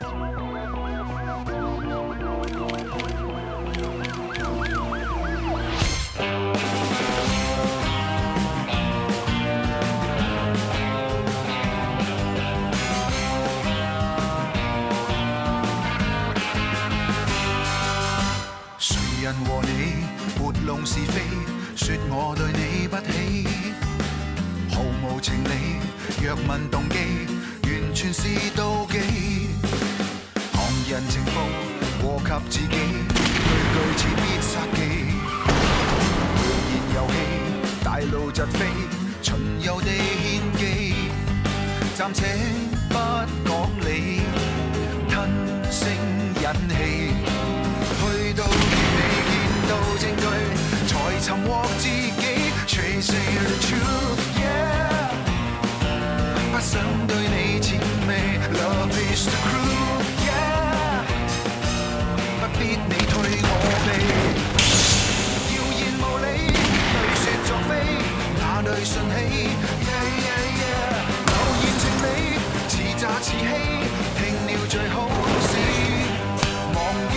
人和你撥弄是非，說我對你不起，毫無情理。若問動機，完全是妒忌。旁人情報禍及自己，句似必殺技。謠言遊戲，大路疾飛，巡遊地獻技。暫且不講理，吞聲忍氣，去到到證據，才尋獲自己。Chasing the truth, yeah。不想對你諂媚 ，Love is the crew, yeah。不必你推我避，謠言無理，對説作非，哪裏順氣 ？Yeah yeah yeah。流言情理，似詐似欺，聽了最好是忘記。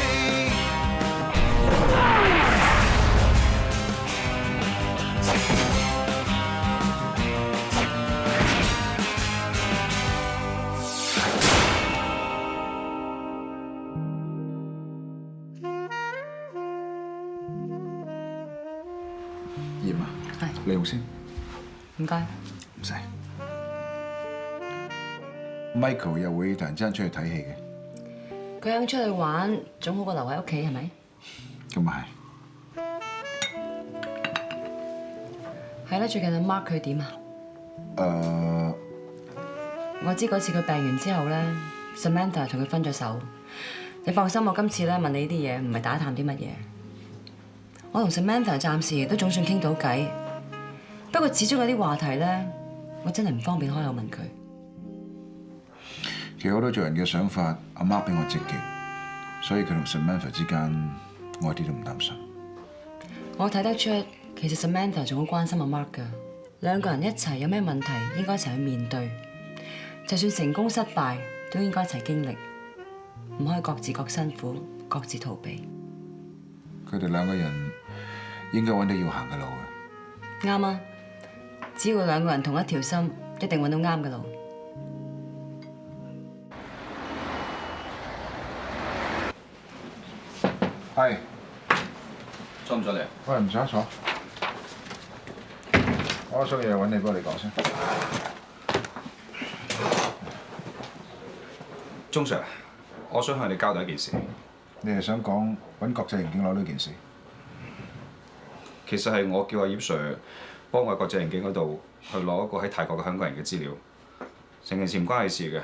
鹽啊，係你用先，唔該，唔使。Michael 又會突然之間出去睇戲嘅，佢肯出去玩，總好過留喺屋企，係咪？咁啊係啦，最近阿 Mark 佢點啊？我知嗰次佢病完之後咧 ，Samantha 同佢分咗手。你放心，我今次咧問你啲嘢，唔係打探啲乜嘢。我同 Samantha 暫時都總算傾到偈，不過始終有啲話題咧，我真係唔方便開口問佢。其實好多做人嘅想法，阿 Mark 比我積極，所以佢同 Samantha 之間，我一啲都唔擔心。我睇得出，其實 Samantha 仲好關心阿 Mark 㗎。兩個人一齊有咩問題，應該一齊去面對。就算成功失敗，都應該一齊經歷，唔可以各自各辛苦，各自逃避。佢哋兩個人應該揾到要行嘅路嘅。啱啊！只要兩個人同一條心，一定揾到啱嘅路。係，坐唔坐嚟？喂，唔使坐。我有嘢揾你，幫你講先。鐘 Sir， 我想向你交代一件事。你係想講揾國際刑警攞呢件事？其實係我叫阿葉 Sir 幫我喺國際刑警嗰度去攞一個喺泰國嘅香港人嘅資料。成件事唔關你事嘅，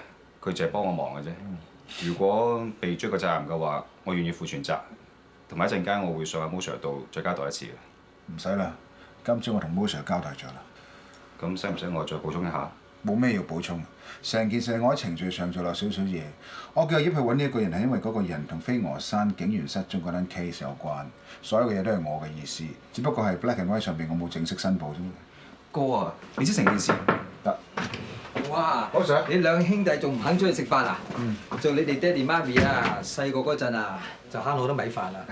佢淨係幫我忙嘅啫。如果被追究責任嘅話，我願意負全責。同埋一陣間我會上阿 Mo Sir 度再交代一次嘅。唔使啦，今朝我同 Mo Sir 交代咗啦。咁使唔使我再補充一下？冇咩要補充，成件事係我喺程序上做落少少嘢。我叫阿葉去揾呢一個人係因為嗰個人同飛鵝山警員失蹤嗰單 case 有關，所有嘅嘢都係我嘅意思，只不過係 black and white 上邊我冇正式申報啫。哥啊，你知成件事得。哇！好 Sir， 你兩兄弟仲唔肯出去食飯啊？做你哋爹哋媽咪啊，細個嗰陣啊，就慳好多米飯啦。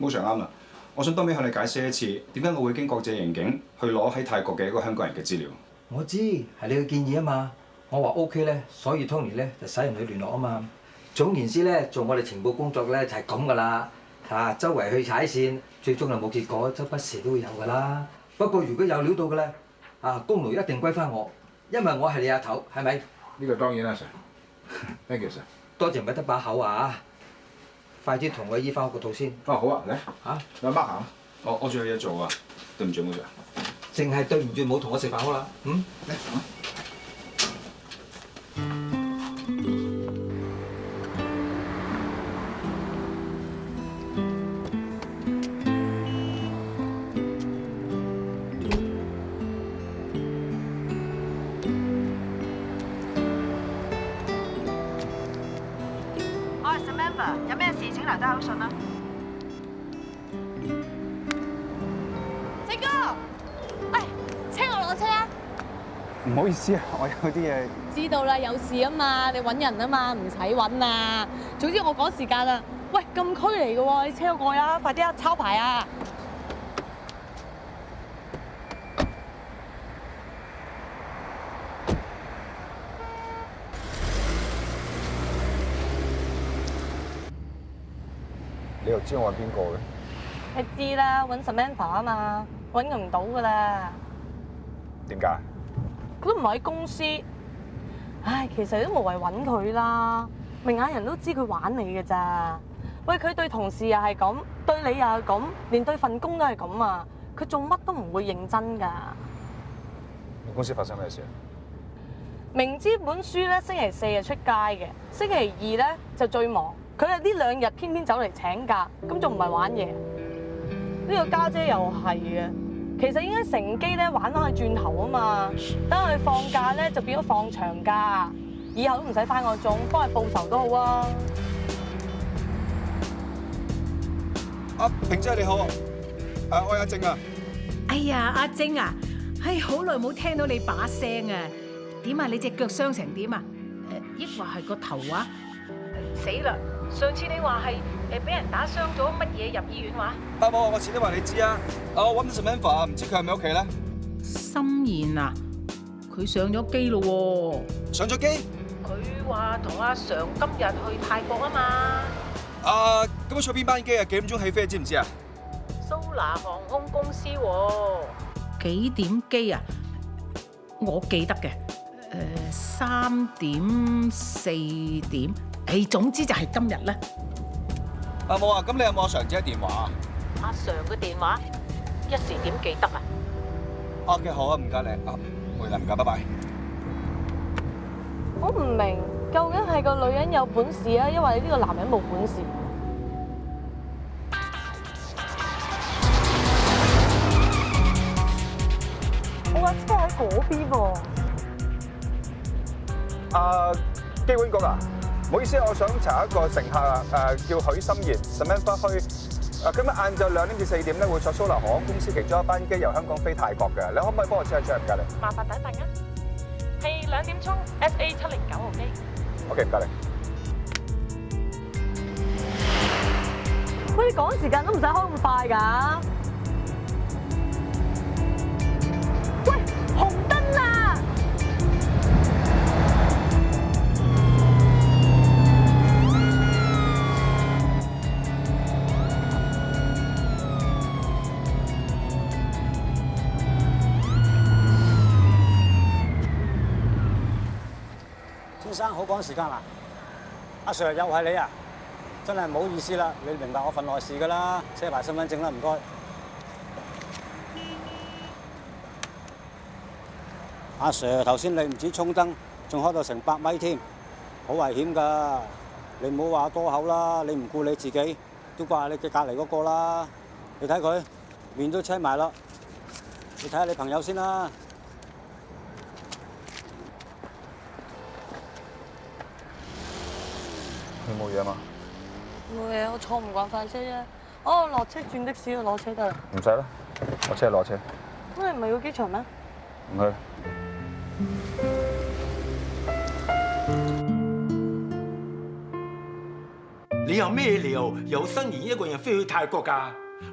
Mo Sir啱啦，我想當面向你解釋一次，點解我會經國際刑警去攞喺泰國嘅一個香港人嘅資料。我知係你嘅建議啊嘛，我話 OK 咧，所以 Tony 咧就使人去聯絡啊嘛。總言之咧，做我哋情報工作咧就係咁噶啦，嚇周圍去踩線，最終就冇結果，周不時都會有噶啦。不過如果有料到嘅咧，功勞一定歸翻我，因為我係你阿頭，係咪？呢個當然啦 ，Sir。Thank you Sir。多謝唔係得把口啊！快啲同我醫翻個肚先。哦，好啊，嚟嚇，你 Mark 行。我仲有嘢做啊，對唔住 Mo Sir。淨係對唔住冇同我食飯好啦，嚟。我係 Samantha， 有咩事請留低口信啦。正哥，喂，車我落車啊！唔好意思啊，我有啲嘢知道啦，有事啊嘛，你揾人啊嘛，唔使揾啊。總之我趕時間啦。喂，禁區嚟嘅喎，你車我過去啦，快啲啊，抄牌啊！你又知我係邊個嘅？你知啦，揾 Samantha 啊嘛，揾佢唔到噶啦。點解？佢都唔喺公司。唉，其實都無謂揾佢啦，明眼人都知佢玩你嘅咋。喂，佢對同事又係咁，對你又係咁，連對份工都係咁啊！佢做乜都唔會認真㗎。你公司發生咩事啊？明知本書咧星期4就出街嘅，星期2咧就最忙。佢係呢2日偏偏走嚟請假，咁仲唔係玩嘢？呢個家姐又係嘅，其實應該乘機咧玩翻佢轉頭啊嘛。等佢放假咧就變咗放長假，以後都唔使返個鐘，幫佢報仇都好啊！阿平姐你好，我係阿靜啊。哎呀，阿晶啊，好耐冇聽到你把聲啊！點啊？你隻腳傷成點啊？抑或係個頭啊？死啦！上次你話係俾人打傷咗，乜嘢入醫院話？冇，我遲啲話你知啊。我揾到 Samantha，唔知佢係咪屋企咧？心妍啊，佢上咗機咯喎！上咗機？佢話同阿常今日去泰國啊嘛。咁坐邊班機啊？幾點鐘起飛知唔知啊？蘇拿航空公司喎。幾點機啊？我記得嘅，3點4點，總之就係今日啦。冇啊，咁你有冇阿常姐電話啊？阿常嘅電話，一時點記得啊？OK，好啊，唔該你。回啦，唔該，拜拜。我唔明，究竟係個女人有本事啊，因為呢個男人冇本事。我架車喺嗰邊喎。機管局啊，唔好意思，我想查一個乘客啊，叫許心妍 ，Samantha 去。今日晏晝2點至4點咧，會坐蘇拿航空公司其中一班機由香港飛泰國嘅，你可唔可以幫我 check 一 check 唔該你？麻煩等陣啊，係2點鐘 SA 709號機。OK，唔該你。喂，你趕時間都唔使開咁快㗎。喂，紅燈啦！先生好趕時間啊！阿 Sir 又係你啊！真係唔好意思啦，你明白我份內事㗎啦，車牌身份證啦，唔該。阿 Sir 頭先你唔止衝燈，仲開到成100米添，好危險㗎！你唔好話多口啦，你唔顧你自己，都怪你嘅隔離嗰個啦。你睇佢面都青埋啦，你睇下你朋友先啦。你冇嘢嘛？冇嘢，我坐唔慣快車啫。哦，落車轉的士去攞車得啦。唔使啦，我車攞車。咁你唔係要機場咩？唔去。你有咩理由由心妍一個人飛去泰國㗎？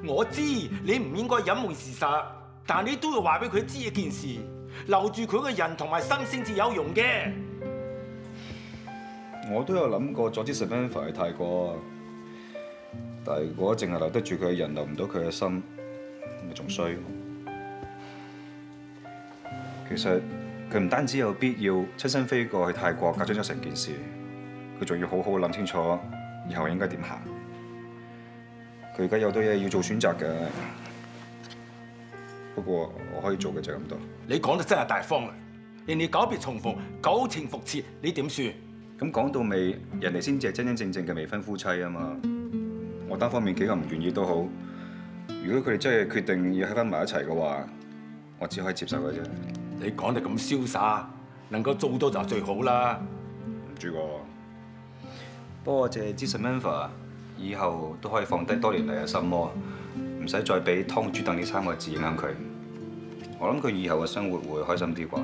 我知你唔應該隱瞞事實，但你都要話俾佢知一件事，留住佢個人同埋心先至有用嘅。我都有諗過阻止 Samantha 去泰國，但係如果淨係留得住佢嘅人，留唔到佢嘅心，咪仲衰。其實佢唔單止有必要親身飛過去泰國搞清楚成件事，佢仲要好好諗清楚以後應該點行。佢而家有好多嘢要做選擇嘅，不過我可以做嘅就係咁多。你講得真係大方啊！人哋久別重逢，舊情復熾，你點算？咁講到尾，人哋先至係真真正正嘅未婚夫妻啊嘛！我單方面幾個唔願意都好，如果佢哋真係決定要喺翻埋一齊嘅話，我只可以接受嘅啫。你講得咁瀟灑，能夠做到就最好啦。唔知喎，不過淨係知 Samantha 以後都可以放低多年嚟嘅心魔，唔使再俾湯煮燉呢3個字影響佢。我諗佢以後嘅生活會開心啲啩。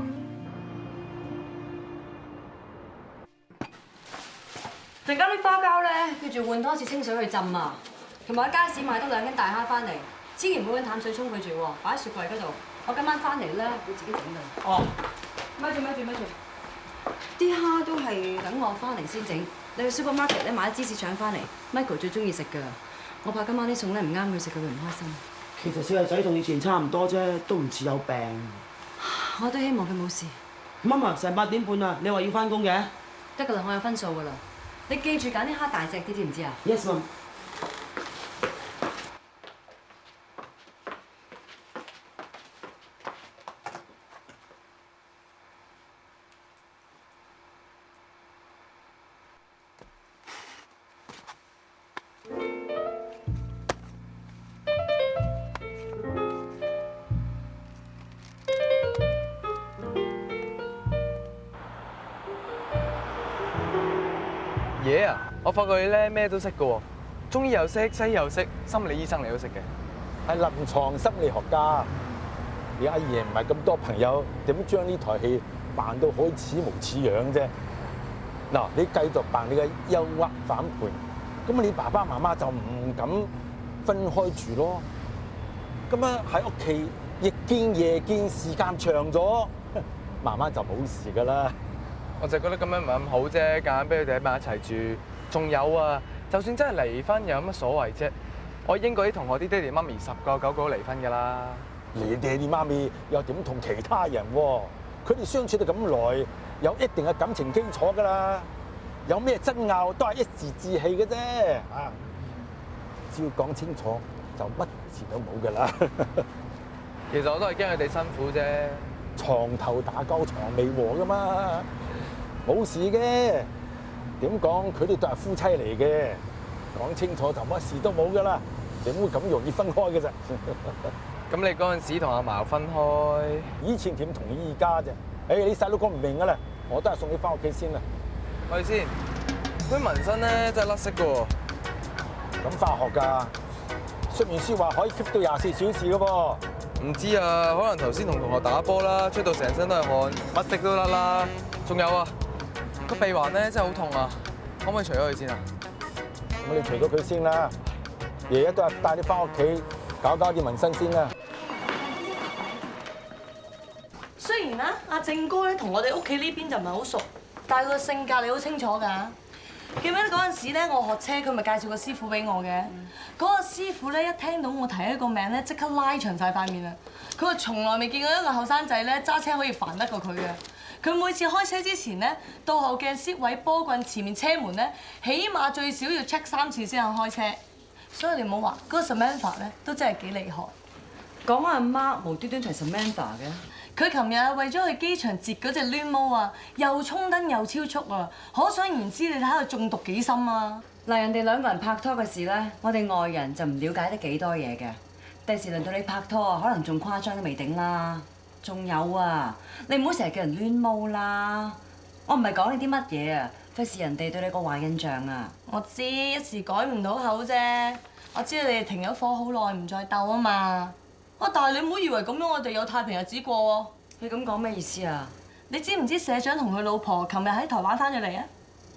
陣間啲花膠咧，記住換多次清水去浸啊！同埋喺街市買多2斤大蝦翻嚟，千祈唔好揾淡水沖佢住喎，擺喺雪櫃嗰度。我今晚翻嚟咧會自己整㗎。哦，咪住！啲蝦都係等我翻嚟先整。你去 supermarket 咧買啲芝士腸翻嚟 ，Michael 最中意食㗎。我怕今晚啲餸咧唔啱佢食，佢會唔開心。其實小細仔同以前差唔多啫，都唔似有病。我都希望佢冇事。媽媽，成8點半啦，你話要翻工嘅？得㗎啦，我有分數㗎啦。你記住揀啲蝦大隻啲，知唔知啊 ？Yes， 媽。爺啊，我發覺你咧咩都識㗎喎，中醫又識，西醫又識，心理醫生你都識嘅。係臨床心理學家。你阿爺唔係咁多朋友，點將呢台戲扮到好似模似樣啫？嗱，你繼續扮你嘅憂鬱反叛，咁你爸爸媽媽就唔敢分開住咯。咁啊喺屋企日見夜見，時間長咗，慢慢就冇事㗎啦。我就覺得咁樣唔係咁好啫，夾硬俾佢哋喺埋一齊住。仲有啊，就算真係離婚，又有乜所謂啫？我英國啲同學啲爹哋媽咪10個9個都離婚㗎啦。你爹哋媽咪又點同其他人喎？佢哋相處得咁耐，有一定嘅感情基礎㗎啦。有咩爭拗都係一時志氣嘅啫。啊，只要講清楚，就乜事都冇㗎啦。其實我都係驚佢哋辛苦啫。床頭打交床尾和㗎嘛。冇事嘅，點講佢哋都係夫妻嚟嘅，講清楚就乜事都冇㗎啦，點會咁容易分開嘅啫？咁你嗰陣時同阿嫲分開，以前點同依家啫？誒，你細佬講唔明㗎啦，我都係送你翻屋企先啦。喂先，嗰啲紋身咧真係甩色㗎喎。咁化學㗎，出面書話可以 keep 到24小時㗎噃。唔知啊，可能頭先同同學打波啦，出到成身都係汗，乜色都甩啦。仲有啊！個鼻環咧真係好痛啊，可唔可以除咗佢先啊？咁你除咗佢先啦，爺爺都係帶你翻屋企搞啲紋身先啦。雖然啦，阿正哥咧同我哋屋企呢邊就唔係好熟，但係佢個性格你好清楚㗎。記唔記得嗰陣時咧，我學車佢咪介紹個師傅俾我嘅？嗰個師傅咧一聽到我提一個名咧，即刻拉長晒塊面啊！佢話從來未見過一個後生仔咧揸車可以煩得過佢嘅。佢每次開車之前咧，倒後鏡、攝位、波棍、前面車門咧，起碼最少要 check 3次先肯開車。所以你唔好話嗰個 Samantha 咧，都真係幾厲害。講阿媽無端端提 Samantha 嘅。佢琴日為咗去機場截嗰隻攣毛啊，又衝燈又超速啊！可想而知，你睇下中毒幾深啊！嗱，人哋2個人拍拖嘅事咧，我哋外人就唔了解得幾多嘢嘅。第時輪到你拍拖啊，可能仲誇張都未定啦。仲有啊，你唔好成日叫人攣毛啦。我唔係講你啲乜嘢啊，費事人哋對你個壞印象啊。我知一時改唔到口啫。我知道你哋停咗火好耐，唔再鬥啊嘛。但係你唔好以為咁樣我哋有太平日子過喎。你咁講咩意思啊？你知唔知社長同佢老婆琴日喺台灣翻咗嚟啊？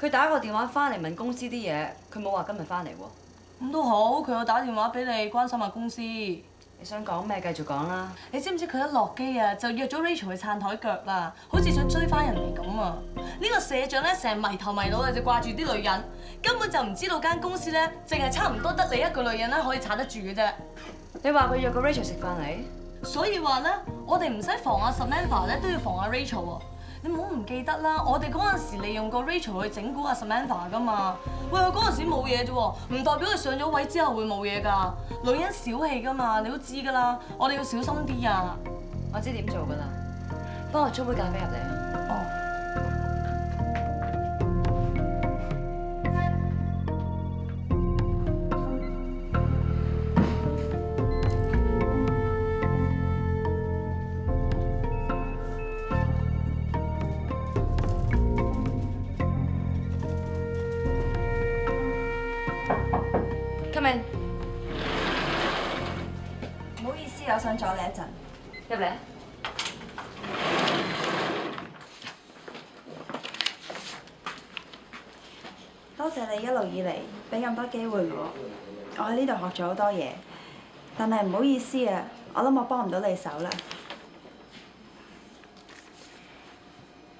佢打個電話翻嚟問公司啲嘢，佢冇話今日翻嚟喎。咁都好，佢有打電話俾你關心下公司。你想講咩？繼續講啦。你知唔知佢一落機啊，就約咗 Rachel 去撐台腳啦，好似想追翻人哋咁啊！呢個社長咧成日迷頭迷腦啊，就掛住啲女人，根本就唔知道間公司咧，淨係差唔多得你一個女人咧可以撐得住嘅啫。你話佢約個 Rachel 食飯嚟？所以話咧，我哋唔使防阿 Samantha 咧，都要防阿 Rachel 喎。你唔好唔記得啦，我哋嗰陣時利用個 Rachel 去整蠱阿 Samantha 噶嘛。喂，嗰陣時冇嘢啫喎，唔代表佢上咗位之後會冇嘢㗎。女人小氣㗎嘛，你都知㗎啦。我哋要小心啲啊！我知點做㗎啦，幫我沖杯咖啡入嚟啊！哦。唔好意思，我想阻你一陣。入嚟。多謝你一路以嚟俾咁多機會我，我喺呢度學咗好多嘢，但係唔好意思啊，我諗我幫唔到你手啦。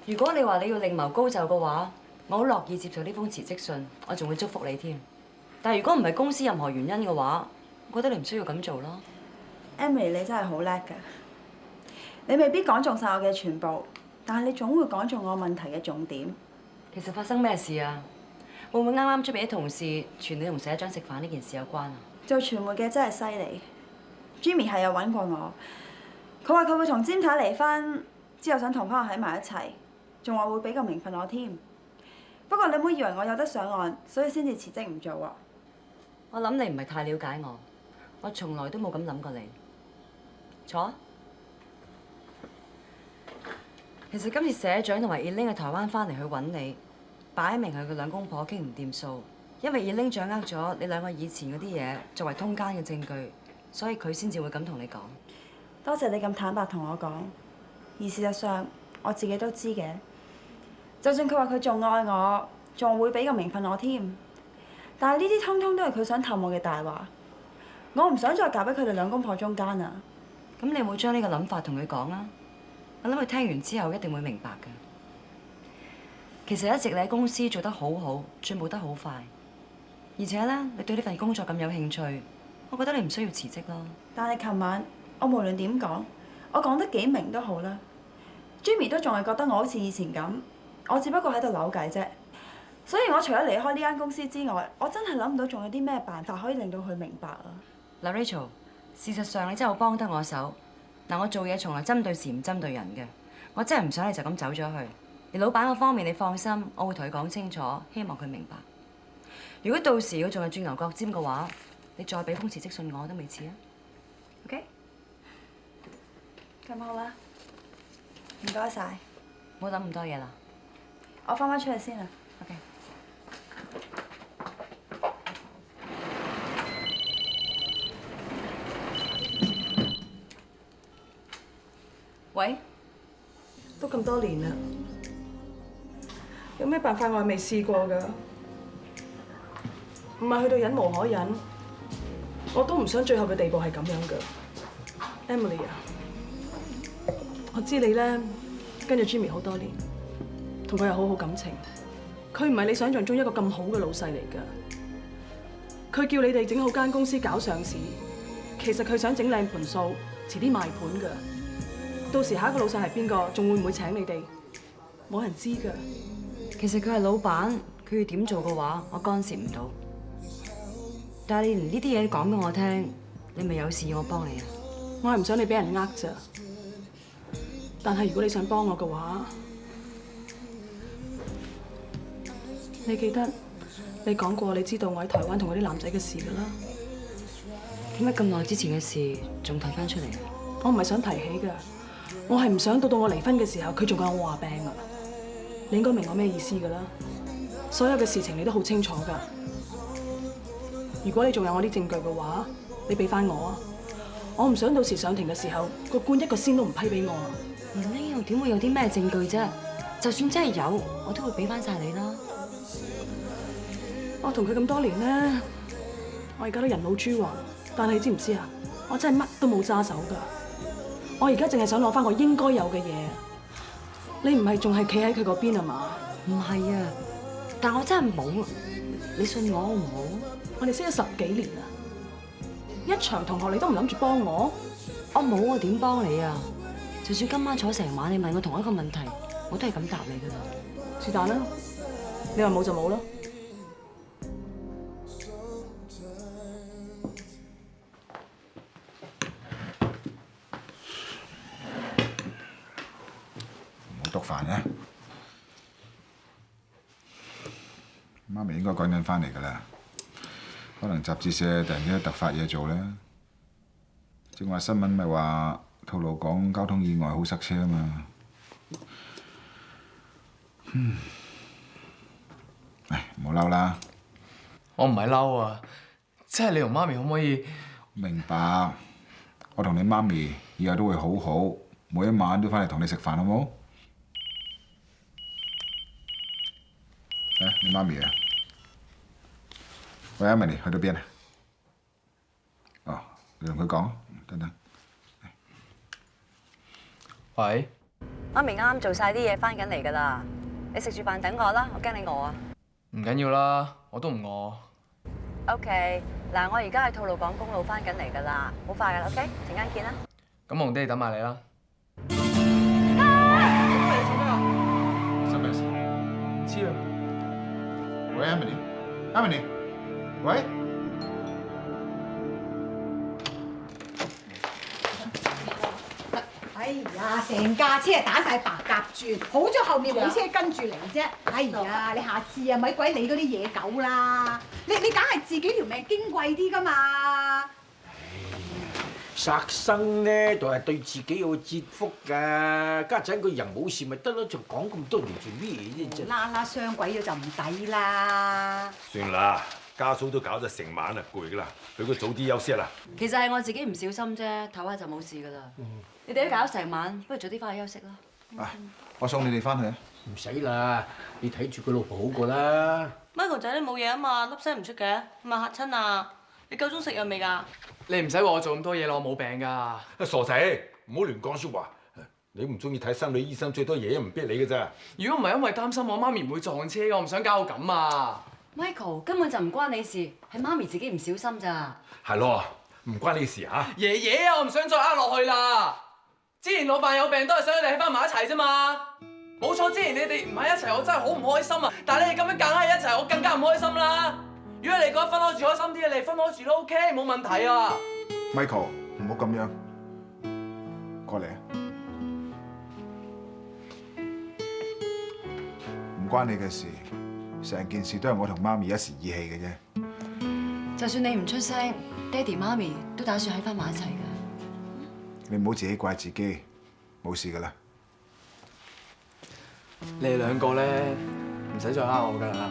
如果你話你要另謀高就嘅話，我好樂意接受呢封辭職信，我仲會祝福你添。但係如果唔係公司任何原因嘅話，我覺得你唔需要咁做咯。Emily， 你真係好叻㗎，你未必講中晒我嘅全部，但係你總會講中我問題嘅重點。其實發生咩事啊？會唔會啱啱出邊啲同事傳你同社長食飯呢件事有關啊？做傳媒嘅真係犀利。Jimmy 係有揾過我，佢話佢會同詹太離婚，之後想同翻我喺埋一齊，仲話會俾個名分我添。不過你唔好以為我有得上岸，所以先至辭職唔做喎。我諗你唔係太了解我從來都冇咁諗過你。坐啊！其實今次社長同埋 Eileen 喺台灣翻嚟去揾你，擺明係佢兩公婆傾唔掂數，因為 Eileen 掌握咗你兩個以前嗰啲嘢作為通奸嘅證據，所以佢先至會咁同你講。多謝你咁坦白同我講，而事實上我自己都知嘅。就算佢話佢仲愛我，仲會俾個名分我添，但係呢啲通通都係佢想氹我嘅大話。我唔想再夾喺佢哋兩公婆中間啊！咁你有冇將呢個諗法同佢講啊？我諗佢聽完之後一定會明白㗎。其實一直你喺公司做得好好，進步得好快，而且咧你對呢份工作咁有興趣，我覺得你唔需要辭職咯。但係琴晚我無論點講，我講得幾明都好啦 ，Jimmy 都仲係覺得我好似以前咁，我只不過喺度扭計啫。所以我除咗離開呢間公司之外，我真係諗唔到仲有啲咩辦法可以令到佢明白啊。嗱 Rachel， 事實上你真係好幫得我手。嗱，我做嘢從來針對事唔針對人嘅，我真係唔想你就咁走咗去。而老闆嗰方面你放心，我會同佢講清楚，希望佢明白。如果到時佢仲係轉牛角尖嘅話，你再俾封辭職信我都未遲啊。OK？ 咁好啦，唔該晒。唔好諗咁多嘢啦。我翻返出去先啦。OK。喂，都咁多年啦，有咩辦法我係未試過㗎？唔係去到忍無可忍，我都唔想最後嘅地步係咁樣㗎。Emily 啊，我知你咧跟住 Jimmy 好多年，同佢有好好感情。佢唔係你想象中一個咁好嘅老細嚟㗎。佢叫你哋整好間公司搞上市，其實佢想整靚盤數，遲啲賣盤㗎。到時下一個老細係邊個，仲會唔會請你哋？冇人知㗎。其實佢係老闆，佢要點做嘅話，我干涉唔到。但係你連呢啲嘢都講俾我聽，你咪有事要我幫你啊？我係唔想你俾人呃咋。但係如果你想幫我嘅話，你記得你講過你知道我喺台灣同嗰啲男仔嘅事㗎啦。點解咁耐之前嘅事仲提翻出嚟？我唔係想提起㗎。我係唔想到我離婚嘅時候，佢仲有我話病啊！你應該明我咩意思㗎啦。所有嘅事情你都好清楚㗎。如果你仲有我啲證據嘅話，你俾翻我啊！我唔想到時上庭嘅時候，個官一個仙都唔批俾我啊！而呢又點會有啲咩證據啫？就算真係有，我都會俾翻晒你啦。我同佢咁多年咧，我而家都人老珠黃，但係你知唔知啊？我真係乜都冇揸手㗎。我而家淨係想攞翻我應該有嘅嘢，你唔係仲係企喺佢嗰邊啊嘛？唔係啊，但我真係冇，你信我好唔好？我哋識咗10幾年啦，一場同學你都唔諗住幫我，我冇我點幫你啊？就算今晚坐成晚，你問我同一個問題，我都係咁答你㗎啦。是但啦，你話冇就冇咯。讀飯啊！媽咪應該趕緊翻嚟㗎啦，可能雜誌社突然間突發嘢做咧。正話新聞咪話透露講交通意外好塞車啊嘛。唉，唔好嬲啦。我唔係嬲啊，即係你同媽咪可唔可以明白？我同你媽咪以後都會好好，每一晚都翻嚟同你食飯，好冇？你媽咪啊？喂 ，Emily 去到邊啊？哦，你同佢講，等等。喂，媽咪啱啱做晒啲嘢，翻緊嚟㗎啦。你食住飯等我啦，我驚你餓啊。唔緊要啦，我都唔餓。OK，嗱，我而家喺吐露港公路翻緊嚟㗎啦，好快㗎啦 ，OK，陣間見啦。咁我同爹哋等埋你啦。什麼事？唔知啊。喂 ，Emily，喂。哎呀，成架車打晒白鴿轉，好咗後面冇車跟住嚟啫。哎呀，你下次啊咪鬼理嗰啲野狗啦，你梗係自己條命矜貴啲㗎嘛。殺生咧就係對自己有折福㗎，家陣個人冇事咪得咯，仲講咁多年做咩啫？啦啦傷鬼咗就唔抵啦。算啦，家嫂都搞咗成晚啦，攰㗎啦，俾佢早啲休息啦。其實係我自己唔小心啫，唞下就冇事㗎啦。你哋都搞成晚，不如早啲翻去休息啦。我送你哋翻去啊！唔使啦，你睇住佢老婆好過啦。 Michael 仔你冇嘢啊嘛，粒聲唔出嘅，係咪嚇親啊？你夠鐘食藥未㗎？你唔使話我做咁多嘢啦，我冇病㗎。傻仔，唔好亂講説話。你唔中意睇心理醫生，最多嘢唔逼你嘅咋。如果唔係因為擔心我媽咪唔會撞車，我唔想搞到咁啊。Michael 根本就唔關你事，係媽咪自己唔小心咋。係咯，唔關你事嚇。爺爺啊，我唔想再呃落去啦。之前老闆有病都係想你哋喺翻埋一齊啫嘛。冇錯，之前你哋唔喺一齊，我真係好唔開心啊。但係你哋咁樣夾喺一齊，我更加唔開心啦。如果你覺得分開住開心啲，你哋分開住都 OK， 冇問題啊。Michael，唔好咁樣，過嚟啊！唔關你嘅事，成件事都係我同媽咪一時意氣嘅啫。就算你唔出聲，爹哋媽咪都打算喺翻埋一齊㗎。你唔好自己怪自己，冇事㗎啦。你哋兩個咧唔使再呃我㗎啦。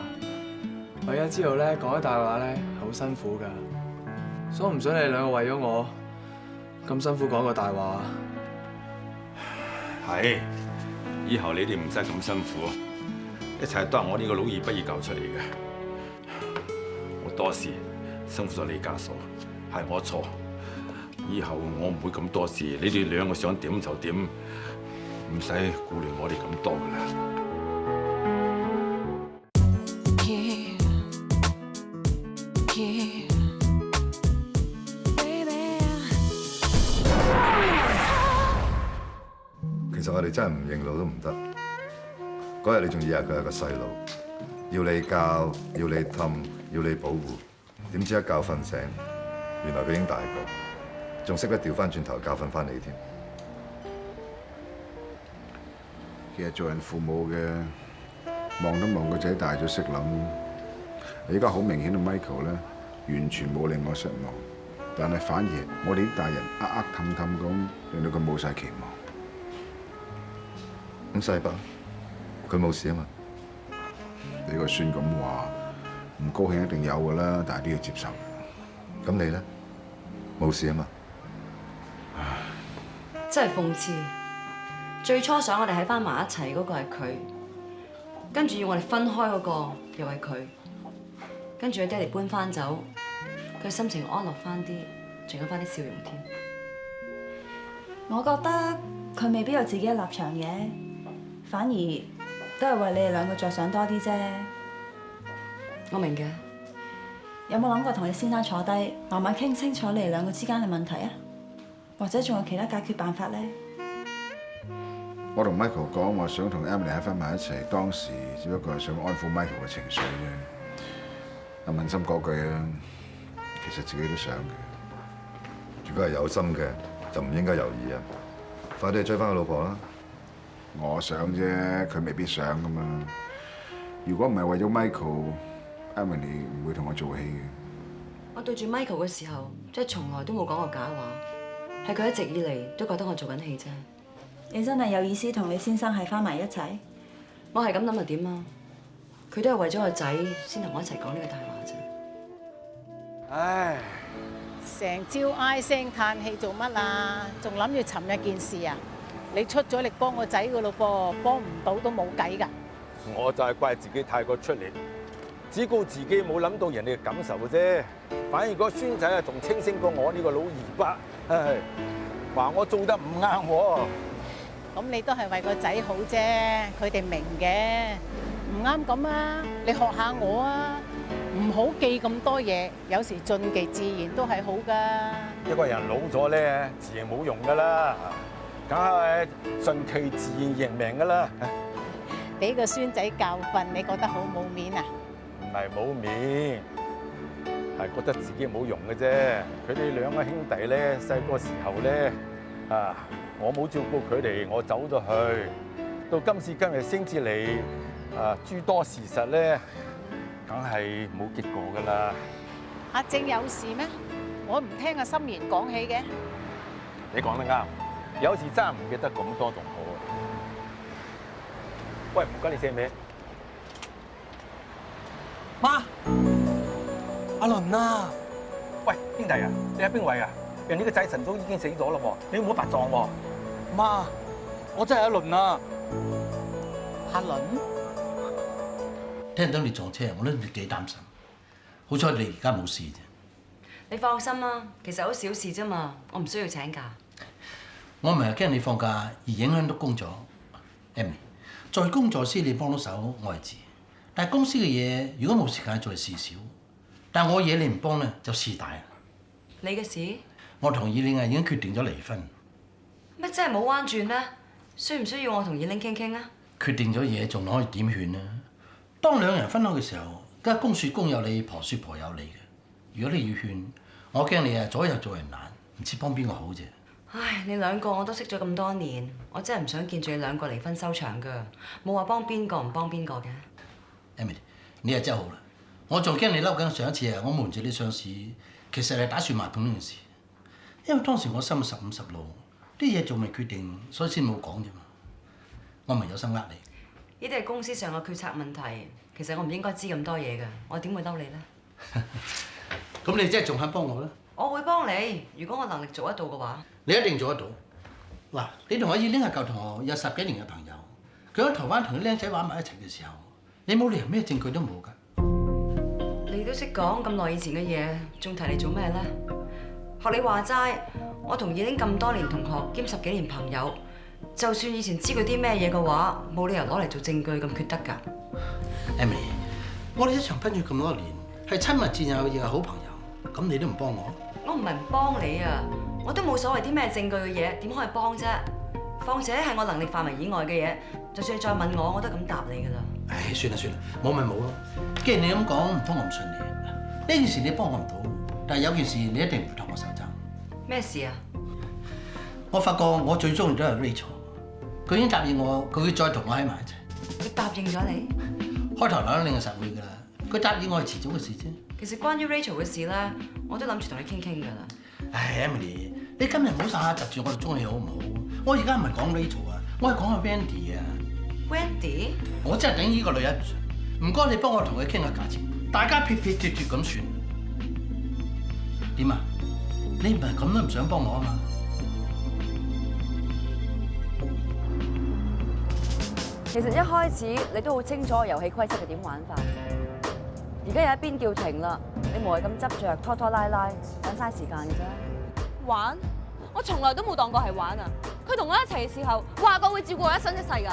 我而家知道咧講啲大話咧係好辛苦㗎，所以我唔想你哋兩個為咗我咁辛苦講個大話。係，以後你哋唔使咁辛苦，一切都係我呢個老二不易教出嚟嘅。我多事辛苦咗你家嫂，係我錯。以後我唔會咁多事，你哋兩個想點就點，唔使顧慮我哋咁多㗎啦。其實我哋真係唔認路都唔得。嗰日你仲以為佢係個細路，要你教，要你氹，要你保護，點知一覺瞓醒，原來佢已經大個，仲識得調翻轉頭教訓翻你添。其實做人父母嘅，望都望個仔大咗識諗。而家好明顯到 Michael 咧，完全冇令我失望，但係反而我哋啲大人氹咁，令到佢冇晒期望。咁細伯，佢冇事啊嘛？你個孫咁話，唔高興一定有㗎啦，但係都要接受。咁你咧？冇事啊嘛？真係諷刺！最初想我哋喺翻埋一齊嗰個係佢，跟住要我哋分開嗰個又係佢，跟住佢爹哋搬翻走，佢心情安樂翻啲，仲有翻啲笑容添。我覺得佢未必有自己嘅立場嘅，反而都係為你哋兩個着想多啲啫。我明嘅。有冇諗過同你先生坐低，慢慢傾清楚你哋兩個之間嘅問題啊？或者仲有其他解決辦法咧？我同 Michael 講話想同 Emily 喺翻埋一齊，當時只不過係想安撫 Michael 嘅情緒啫。但問心嗰句啊，其實自己都想嘅。如果係有心嘅，就唔應該猶豫啊！快啲去追翻個老婆啦！我想啫，佢未必想噶嘛。如果唔係為咗 Michael，Emily 唔會同我做戲嘅。我對住 Michael 嘅時候，即係從來都冇講過假話，係佢一直以嚟都覺得我做緊戲啫。你真係有意思同你先生喺翻埋一齊？我係咁諗又點啊？佢都係為咗個仔先同我一齊講呢個大話啫。唉，成朝唉聲嘆氣做乜啊？仲諗住尋日件事啊？你出咗力幫個仔噶咯噃，幫唔到都冇計㗎。我就係怪自己太過出力，只顧自己冇諗到人哋嘅感受嘅啫。反而個孫仔啊，仲清醒過我呢個老二伯，唉，話我做得唔啱喎。咁你都係為個仔好啫，佢哋明嘅。唔啱咁啊，你學下我啊，唔好記咁多嘢，有時順其自然都係好噶。一個人老咗咧，自然冇用噶啦，梗係順其自然認命噶啦。俾個孫仔教訓，你覺得好冇面啊？唔係冇面，係覺得自己冇用嘅啫。佢哋兩個兄弟咧，細個時候咧，我冇照顧佢哋，我走咗去，到今時今日先至嚟，諸多事實咧，梗係冇結果噶啦。阿正有事咩？我唔聽阿心妍講起嘅。你講得啱，有時真係唔記得咁多仲好。喂，唔該你寫名。媽，阿倫啊！喂，兄弟啊，你喺邊位啊？人哋個仔晨早已經死咗啦喎，你唔好白撞喎。媽，我真係阿倫啊！阿倫，聽到你撞車，我都幾擔心。好彩你而家冇事啫。你放心啦，其實好小事啫嘛，我唔需要請假。我唔係驚你放假而影響到工作 ，Emily。在工作先你幫到手，我係知。但係公司嘅嘢，如果冇時間做，係事少。但係我嘢你唔幫咧，就事大啦。你嘅事？我同以玲已經決定咗離婚。乜真係冇彎轉咩？需唔需要我同以玲傾傾啊？決定咗嘢，仲可以點勸啊？當兩人分開嘅時候，梗係公説公有理，婆説婆有理嘅。如果你要勸，我驚你左右做人難，唔知幫邊個好啫。唉，你兩個我都識咗咁多年，我真係唔想見住你兩個離婚收場㗎，冇話幫邊個唔幫邊個嘅。Emily， 你係真好啦，我仲驚你嬲緊上一次我瞞住你上市，其實係打算賣盤呢件事，因為當時我心15十路，啲嘢仲未決定，所以先冇講啫嘛。我唔係有心呃你。呢啲係公司上嘅決策問題，其實我唔應該知咁多嘢㗎，我點會嬲你咧？咁你真係仲肯幫我咧？我會幫你，如果我能力做得到嘅話。你一定做得到。嗱，你同阿以玲係舊同學，有10幾年嘅朋友。佢喺台灣同啲僆仔玩埋一齊嘅時候，你冇理由咩證據都冇㗎。你都識講咁耐以前嘅嘢，仲提你做咩咧？學你話齋，我同以玲咁多年同學兼10幾年朋友，就算以前知佢啲咩嘢嘅話，冇理由攞嚟做證據咁缺德㗎。Emily， 我哋一場奔住咁多年，係親密戰友亦係好朋友，咁你都唔幫我？我唔係唔幫你啊，我都冇所謂啲咩證據嘅嘢，點可以幫啫？況且係我能力範圍以外嘅嘢，就算你再問我，我都咁答你㗎啦。唉，算啦算啦，冇咪冇咯。既然你咁講，唔通我唔信你？呢件事你幫我唔到，但係有件事你一定唔同我手踭。咩事啊？我發覺我最中意都係 Rachel， 佢已經答應我，佢會再同我喺埋一齊。佢答應咗你？開頭諗你係實會㗎啦，佢答應我係遲早嘅事啫。其實關於 Rachel 嘅事咧，我都諗住同你傾傾㗎啦。唉 ，Emily， 你今日唔好曬下窒住我哋中意好唔好？我而家唔係講 Rachel 啊，我係講阿 Wendy 啊。Wendy？ 我真係頂呢個女人唔該，你幫我同佢傾下價錢，大家撇撇脱脱咁算。點啊？你唔係咁都唔想幫我啊嘛？其實一開始你都好清楚遊戲規則係點玩法。而家有一邊叫停啦，你無謂咁執着拖拖拉拉，等嘥時間嘅啫。玩？我從來都冇當過係玩啊！佢同我一齊嘅時候話過會照顧我一生一世㗎，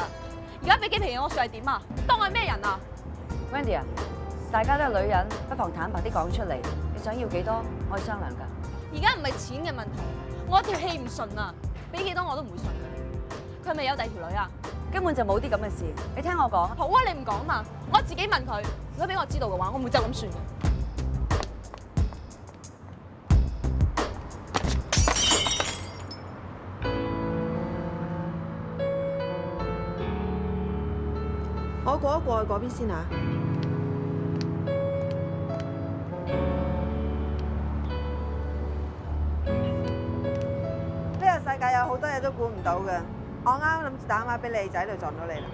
而家俾幾皮嘢我算係點啊？當我係咩人啊 ？Wendy 啊，大家都係女人，不妨坦白啲講出嚟，你想要幾多可以商量㗎。而家唔係錢嘅問題，我條氣唔順啊！俾幾多我都唔會順㗎。佢係咪有第二條女啊？根本就冇啲咁嘅事，你聽我講。好啊，你唔講嘛，我自己問佢。如果俾我知道嘅話，我唔會就咁算嘅。我過一過去嗰邊先嚇。呢個世界有好多嘢都估唔到嘅。我啱啱諗住打電話俾你，就喺度撞到你啦。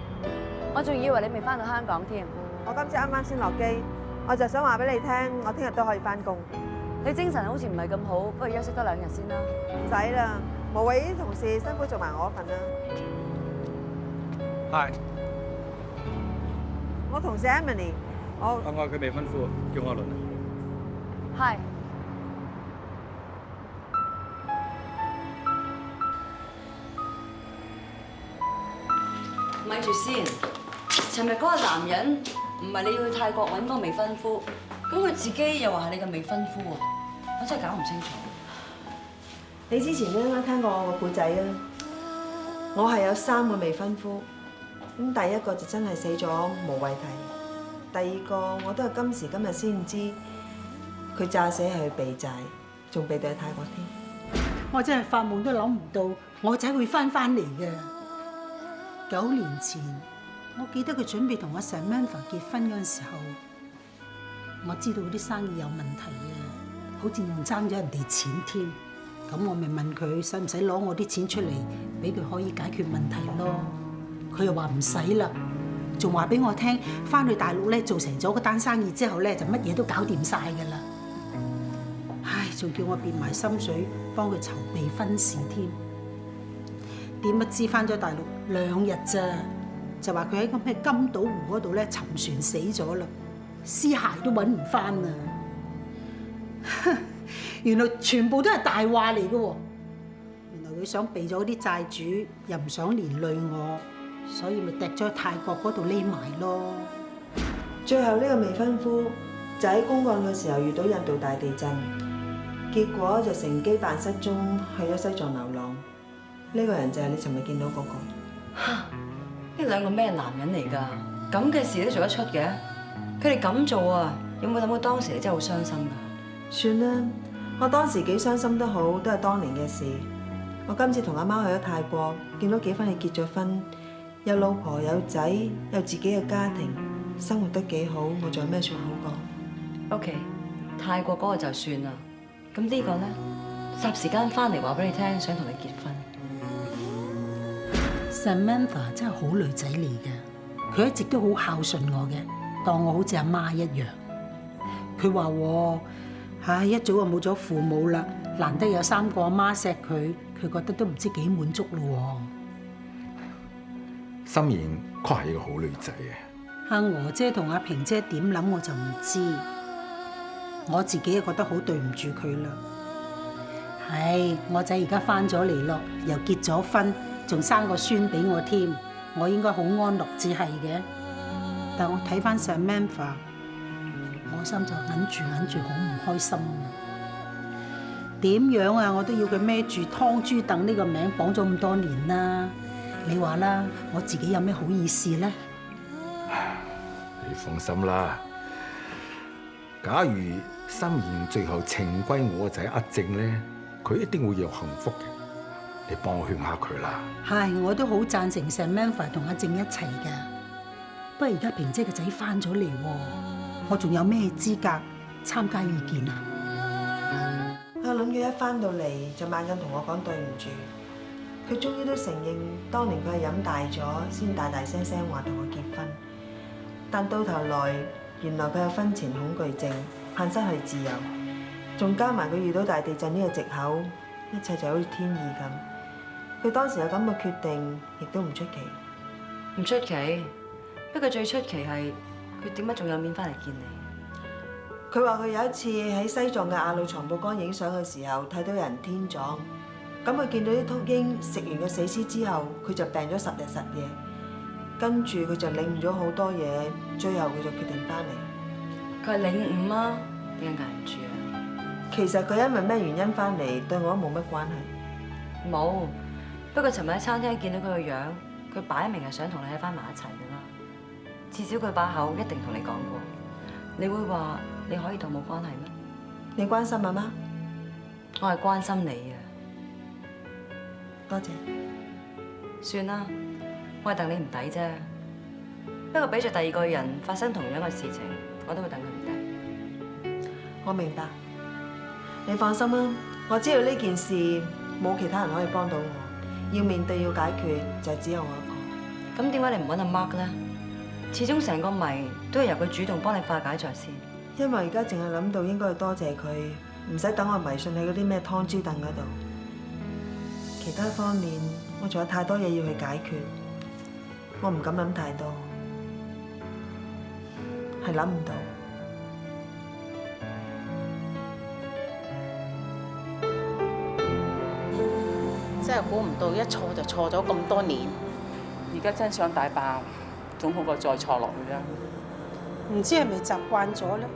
我仲以為你未翻到香港添。我今次啱啱先落機，我就想話俾你聽，我聽日都可以翻工。你精神好似唔係咁好，不如休息多2日先啦。唔使啦，無謂啲同事辛苦做埋我份啦。係。我同事 Emily，好。我係佢未婚夫，叫我阿倫。係。咪住先，尋日嗰個男人唔係你要去泰國揾嗰個未婚夫，咁佢自己又話係你嘅未婚夫喎，我真係搞唔清楚。你之前咧應該聽過我個故仔啊，我係有3個未婚夫，咁第一個就真係死咗無謂提，第二個我都係今時今日先知，佢詐死係去避債，仲避到去泰國添。我真係發夢都諗唔到我仔會翻嚟嘅。9年前，我記得佢準備同阿 Samantha 結婚嗰陣時候，我知道嗰啲生意有問題嘅，好似仲爭咗人哋錢添。咁我咪問佢使唔使攞我啲錢出嚟，俾佢可以解決問題咯。佢又話唔使啦，仲話俾我聽，翻去大陸咧做成咗嗰單生意之後咧，就乜嘢都搞掂晒㗎啦。唉，仲叫我變埋心水，幫佢籌備婚事添。點不知翻咗大陸2日咋，就話佢喺個咩金島湖嗰度咧沉船死咗啦，屍骸都揾唔翻啊！原來全部都係大話嚟嘅喎，原來佢想避咗啲債主，又唔想連累我，所以咪趯咗去泰國嗰度匿埋咯。最後呢個未婚夫就喺公幹嘅時候遇到印度大地震，結果就乘機扮失蹤去咗西藏流浪。呢個人就係你尋日見到嗰個。呢2個咩男人嚟㗎？咁嘅事都做得出嘅？佢哋咁做啊，有冇諗過當時你真係好傷心㗎？算啦，我當時幾傷心都好，都係當年嘅事。我今次同阿媽去咗泰國，見到幾番你結咗婚，有老婆有仔，有自己嘅家庭，生活得幾好，我仲有咩說好講 ？OK， 泰國嗰個就算啦。咁呢個咧，霎時間翻嚟話俾你聽，想同你結婚。Samantha 真係好女仔嚟嘅，佢一直都好孝順我嘅，當我好似阿媽一樣。佢話喎，一早就冇咗父母啦，難得有3個阿媽錫佢，佢覺得都唔知幾滿足咯喎。心妍確係一個好女仔嘅。阿娥姐同阿平姐點諗我就唔知，我自己又覺得好對唔住佢啦。係，我仔而家翻咗嚟咯，又結咗婚。仲生個孫俾我添，我應該好安樂至係嘅。但我睇翻 Samantha， 我心就揞住，好唔開心。點樣啊？我都要佢孭住湯豬凳呢個名綁咗咁多年啦。你話啦，我自己有咩好意思咧？你放心啦，假如心妍最後情歸我仔阿正咧，佢一定會有幸福嘅。你幫我勸下佢啦。係，我都好贊成 Samantha 同阿正一齊嘅。不過而家平姐個仔翻咗嚟喎，我仲有咩資格參加意見啊？阿倫佢一翻到嚟就猛咁同我講對唔住，佢終於都承認當年佢係飲大咗先大大聲聲話同我結婚，但到頭來原來佢有婚前恐懼症，怕失去自由，仲加埋佢遇到大地震呢個藉口，一切就好似天意咁。佢當時有咁嘅決定，亦都唔出奇。唔出奇，不過最出奇係佢點解仲有面翻嚟見你？佢話佢有一次喺西藏嘅雅魯藏布江影相嘅時候，睇到有人天葬，咁佢見到啲禿鷹食完個死屍之後，佢就病咗10日10夜，跟住佢就領悟咗好多嘢，最後佢就決定翻嚟。佢係領悟啊，點解捱唔住啊？其實佢因為咩原因翻嚟，對我都冇乜關係。冇。不過尋日喺餐廳見到佢個樣，佢擺明係想同你喺翻埋一齊㗎啦。至少佢把口一定同你講過。你會話你可以當冇關係咩？你關心阿媽？我係關心你啊。多謝。算啦，我係戥你唔抵啫。不過俾著第2個人發生同樣嘅事情，我都會戥佢唔抵。我明白。你放心啦，我知道呢件事冇其他人可以幫到我。要面對要解決就只有我一個。咁點解你唔揾阿 Mark 咧？始終成個謎都係由佢主動幫你化解在先。因為而家淨係諗到應該要多謝佢，唔使等我迷信喺嗰啲咩湯豬凳嗰度。其他方面我仲有太多嘢要去解決，我唔敢諗太多。係諗唔到。真係估唔到一錯就錯咗咁多年。而家真相大白，總好過再錯落去啦。唔知係咪習慣咗咧？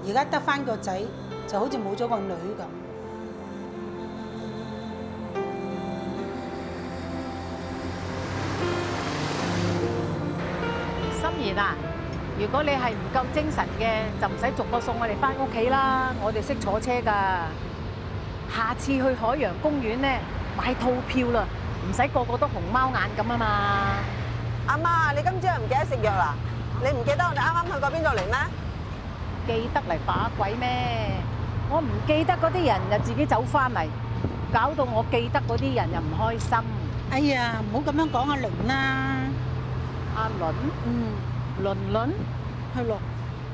而家得返個仔，就好似冇咗個女咁。心妍啊，如果你係唔夠精神嘅，就唔使逐個送我哋返屋企啦。我哋識坐車㗎。下次去海洋公園咧，買套票啦，唔使個個都熊貓眼咁啊嘛。阿媽，你今朝又唔記得食藥啦？你唔記得我哋啱啱去過邊度嚟咩？記得嚟把鬼咩？我唔記得嗰啲人就自己走翻嚟，搞到我記得嗰啲人又唔開心。哎呀，唔好咁樣講阿倫啦。阿倫？倫倫？係咯。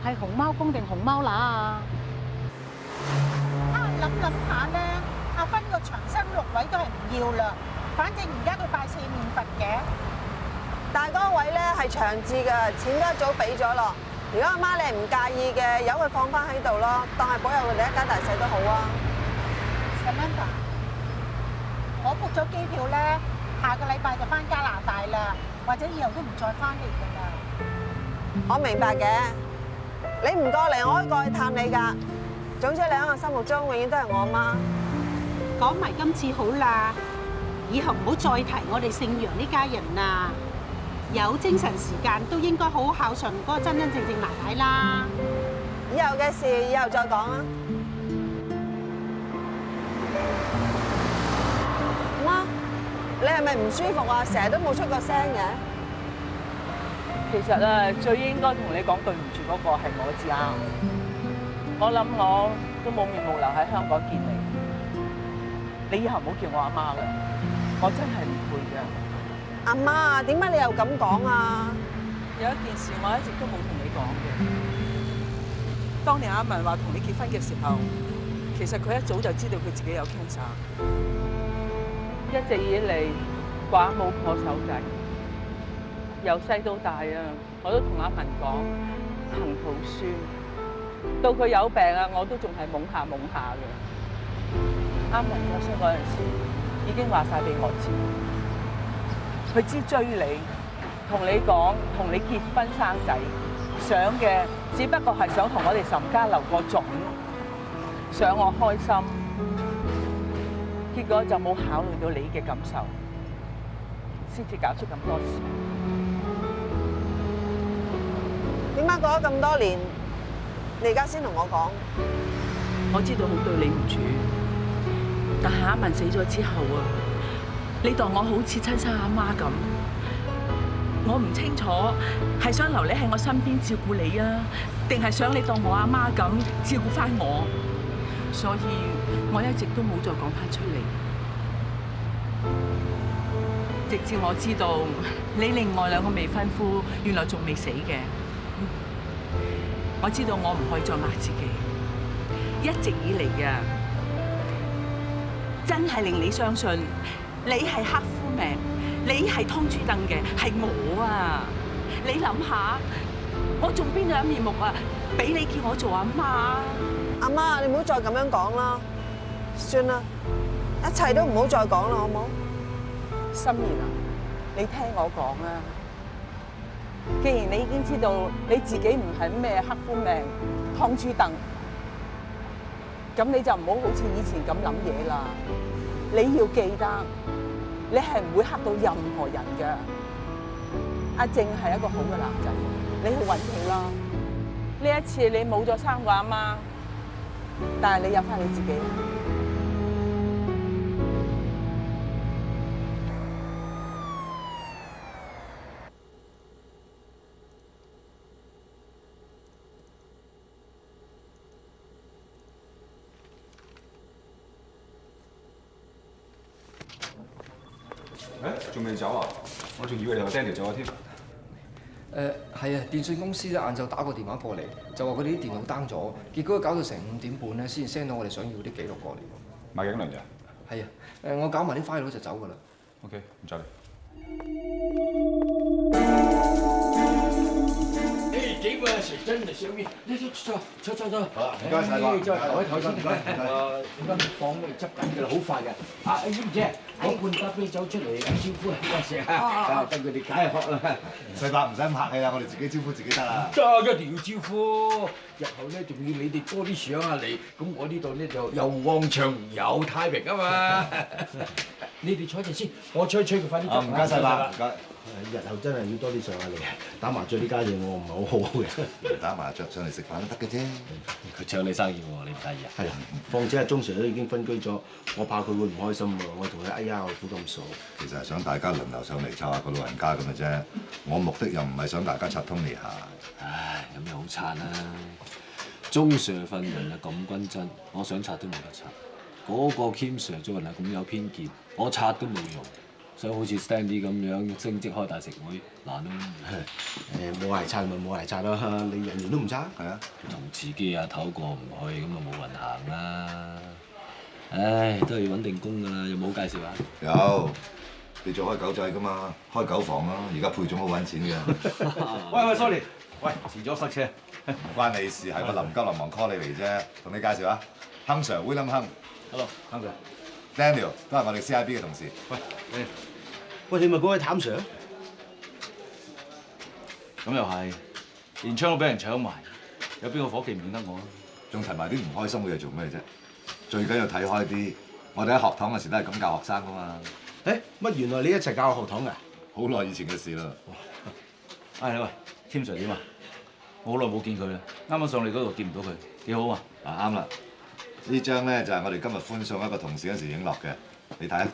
係熊貓公定熊貓乸啊？諗下咧，阿芬個長生6位都係唔要啦。反正而家佢拜4面佛嘅。但係嗰個位咧係長治㗎，錢都一早俾咗咯。如果阿媽你唔介意嘅，由佢放翻喺度咯，當係保佑佢哋一家大細都好啊。Samantha，我 book 咗機票咧，下個禮拜就翻加拿大啦，或者以後都唔再翻嚟㗎啦。我明白嘅，你唔過嚟，我可以過去探你㗎。總之你喺我心目中永遠都係我阿媽。講埋今次好啦，以後唔好再提我哋姓楊呢家人啦。有精神時間都應該好好孝順嗰個真真正正奶奶啦。以後嘅事以後再講啊。媽，你係咪唔舒服啊？成日都冇出過聲嘅。其實啊，最應該同你講對唔住嗰個係我至啱。我諗我都冇面目留喺香港見你，你以後唔好叫我阿媽啦，我真係唔配㗎。阿媽，點解你又咁講啊？有一件事我一直都冇同你講嘅。當年阿文話同你結婚嘅時候，其實佢一早就知道佢自己有 cancer， 一直以嚟寡母破手仔，由細到大啊，我都同阿文講行抱孫。到佢有病啊，我都仲係懵下嘅。啱文過身嗰陣時，已經話晒俾我知，佢知追你，同你講，同你結婚生仔，想嘅只不過係想同我哋岑家留個種，想我開心，結果就冇考慮到你嘅感受，先至搞出咁多事。點解過咗咁多年？你而家先同我講，我知道好對你唔住，但係阿文死咗之後啊，你當我好似親生阿媽咁，我唔清楚係想留你喺我身邊照顧你啊，定係想你當我阿媽咁照顧翻我，所以我一直都冇再講翻出嚟，直至我知道你另外2個未婚夫原來仲未死嘅。我知道我唔可以再呃自己，一直以嚟啊，真係令你相信你係黑夫命，你係劏豬凳嘅，係我啊！你諗下，我仲邊有一面目啊？俾你叫我做阿媽？阿媽，你唔好再咁樣講啦，算啦，一切都唔好再講啦，好唔好？心妍啊，你聽我講啊！既然你已經知道你自己唔係咩黑夫命、劏豬凳，咁你就唔好好似以前咁諗嘢啦。你要記得，你係唔會黑到任何人嘅。阿正係一個好嘅男仔，你去揾佢啦。呢一次你冇咗3個阿媽，但係你有翻你自己。仲未走啊？我仲以為你同 Danny 走咗添。係啊，電信公司咧晏晝打個電話過嚟，就話佢哋啲電腦 down 咗，結果搞到成5點半咧先 send 到我哋想要啲記錄過嚟。買幾輪咋？係啊，我搞埋啲 file 就走㗎啦。OK，唔阻你。幾個成真係上面，你坐。好啊，唔該晒啦。再抬一抬先。唔該。點解放你執緊㗎啦？好快嘅。阿英姐，攞罐咖啡酒出嚟招呼啊！食啊，等佢哋解渴啦。細伯唔使咁客氣啦，我哋自己招呼自己得啦。得，一定要招呼。日後咧仲要你哋多啲上下嚟，咁我呢度咧就又旺場又太平啊嘛。你哋坐陣先，我吹佢快啲走。唔該細伯，唔該。日後真係要多啲上下嚟，打麻雀呢家嘢我唔係好好嘅。打麻雀上嚟食飯都得嘅啫。佢搶你生意喎，你唔介意啊？係啊，況且阿鐘 Sir 都已經分居咗，我怕佢會唔開心喎。我同佢哎呀，我估咁傻。其實係想大家輪流上嚟湊下個老人家咁嘅啫。我目的又唔係想大家拆通你下。唉，咁又好慘啦！鐘 Sir 份人啊咁均真，我想拆都冇得拆。嗰個 Kim Sir 做人係咁有偏見，我拆都冇用。想好似 Stanley 咁樣升職開大食會難咯。冇捱拆咪冇捱拆啦，你人緣都唔差。係啊，同自己阿頭過唔去，咁啊冇運行啦。唉，都係要揾定工㗎啦，有冇介紹啊？有，你做開狗仔㗎嘛，開狗房啦，而家配種好揾錢嘅。喂 ，sorry， 喂，遲咗塞車。唔關你事，係我臨急臨忙 call 你嚟啫。同你介紹啊，亨 Sir William 亨。Hello， 亨 Sir。Daniel 都係我哋 CIB 嘅同事。喂，你咪嗰位譚 Sir？咁又係，連槍都俾人搶埋，有邊個伙計唔認得我啊？仲提埋啲唔開心嘅嘢做咩啫？最緊要睇開啲。我哋喺學堂嗰時都係咁教學生噶嘛。乜原來你一齊教學堂㗎？好耐以前嘅事啦。喂，Kim Sir 點啊？我好耐冇見佢啦，啱啱上嚟嗰度見唔到佢，幾好啊！啱啦，呢張咧就係我哋今日歡送一個同事嗰時影落嘅，你睇啊。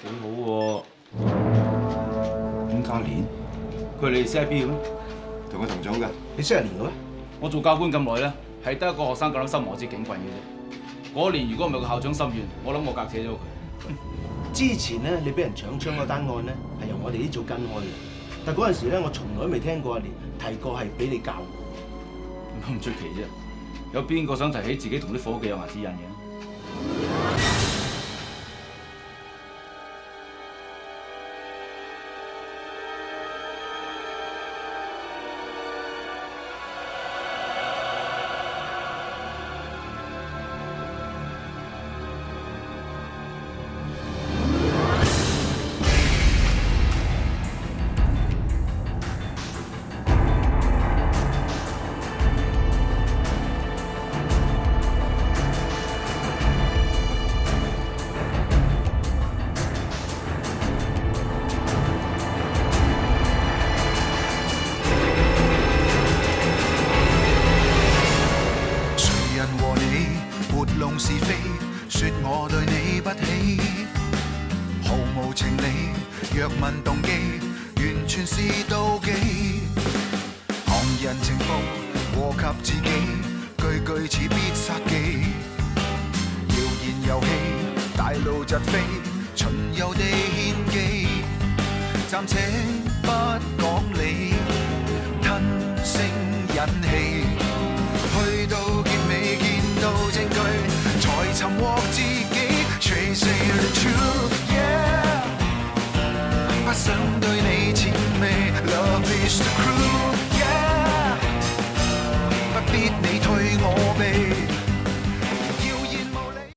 幾好喎！伍嘉蓮，佢係你哋 CIB 嘅咩？同佢同組嘅。你識人年嘅咩？我做教官咁耐咧，係得一個學生夠膽心我之警棍嘅啫。嗰年如果唔係個校長心軟，我諗我隔扯咗佢。之前咧，你俾人搶槍嗰單案咧，係由我哋呢組跟開嘅。但嗰陣時咧，我從來未聽過阿蓮提過係俾你教。咁唔出奇啫，有邊個想提起自己同啲伙計有牙齒印嘅？是非，說我對你不起，毫無情理。若問動機，完全是妒忌。旁人情報禍及自己，句句似必殺技。謠言遊戲，大路疾飛，巡遊地獻技。暫且不講理，吞聲忍氣。去到結尾見到證據，才尋獲自己。Chasing the truth。